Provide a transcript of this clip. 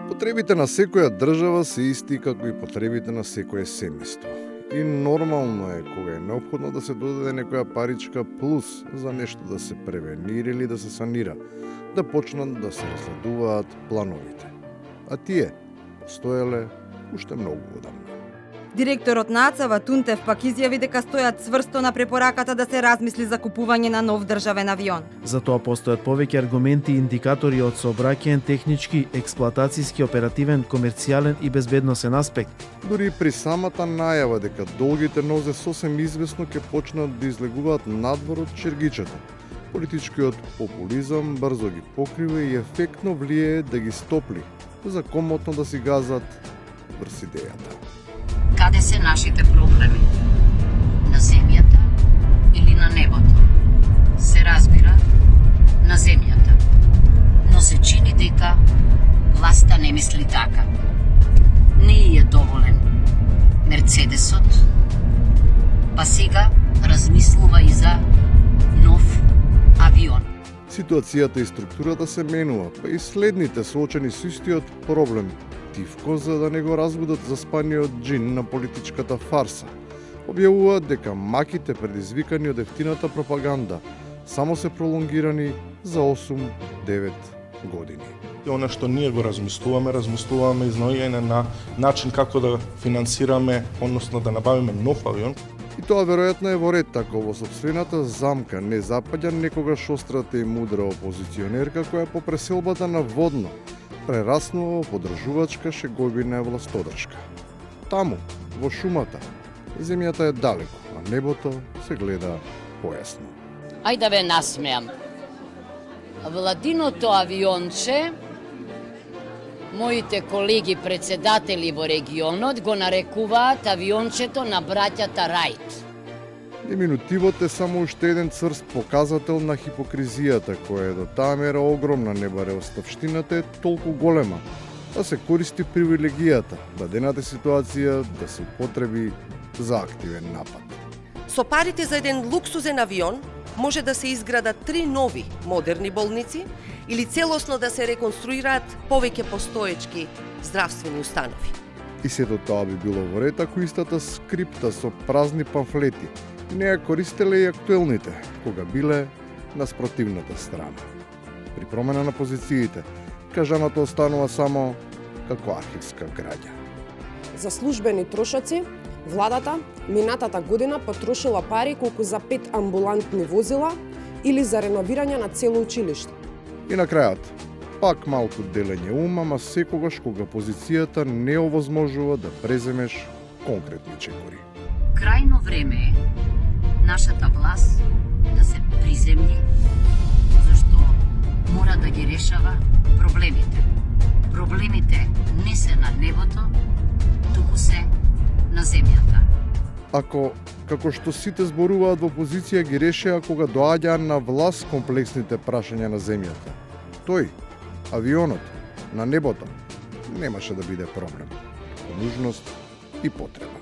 Потребите на секоја држава се исти како и потребите на секое семејство. И нормално е кога е неопходно да се додаде некоја паричка плюс за нешто да се превенира или да се санира, да почнат да се разгледуваат плановите. А тие постоеле уште многу одамна. Директорот на АЦВ Тунтев пак изјави дека стојат цврсто на препораката да се размисли за купување на нов државен авион. За тоа постојат повеќе аргументи и индикатори од сообраќаен, технички, експлоатацијски, оперативен, комерцијален и безбедносен аспект. Дури при самата најава дека долгите нозе сосем извесно ќе почнат да излегуваат надвор од чергичето. Политичкиот популизам брзо ги покрива и ефектно влијае да ги стопли, за комотно да си газат врз идејата. Каде се нашите проблеми? На земјата или на небото? Се разбира, на земјата. Но се чини дека власта не мисли така. Не е доволен Мерцедесот, па сега размислува и за нов авион. Ситуацијата и структурата се менува, па и следните соочени со истиот проблем тивко за да не го разбудат заспаниот џин на политичката фарса. Објавуваат дека маките предизвикани од ефтината пропаганда само се пролонгирани за 8-9 години. Она што ние го размислуваме изнаоѓање на начин како да финансираме, односно да набавиме нов авион. И тоа веројатно е во ред, како во сопствената замка не запаѓа некогаш острата и мудра опозиционерка која по преселбата на водно прераснува подржувачка шеговина властодршка. Таму, во шумата, земјата е далеко, а небото се гледа појасно. Ајде да ве насмеам. Владиното авионче, моите колеги председатели во регионот го нарекуваат авиончето на браќата Рајт. Диминутивот е само уште еден црст показател на хипокризијата, која е до таа мера огромна, не баре оставштината е толку голема, да се користи привилегијата, дадената ситуација да се употреби за активен напад. Со парите за еден луксузен авион може да се изградат 3 нови модерни болници или целосно да се реконструираат повеќе постоечки здравствени установи. И сето тоа би било во ред ако истата скрипта со празни памфлети не ја користеле и актуелните, кога биле на спротивната страна. При промена на позициите, кажаното останува само како архивска граѓа. За службени трошоци, владата минатата година потрошила пари колку за 5 амбулантни возила или за реновирање на цело училиште. И на крајот, пак малку делење ума, ама секогаш кога позицијата не овозможува да преземеш конкретни чекори. Крајно време е нашата власт да се приземни, зашто мора да ги решава проблемите. Проблемите не се на небото, туку се на земјата. Ако, како што сите зборуваат во опозиција, ги решеа кога доаѓаа на власт комплексните прашања на земјата, тој, авионот, на небото, немаше да биде проблем, нужност и потреба.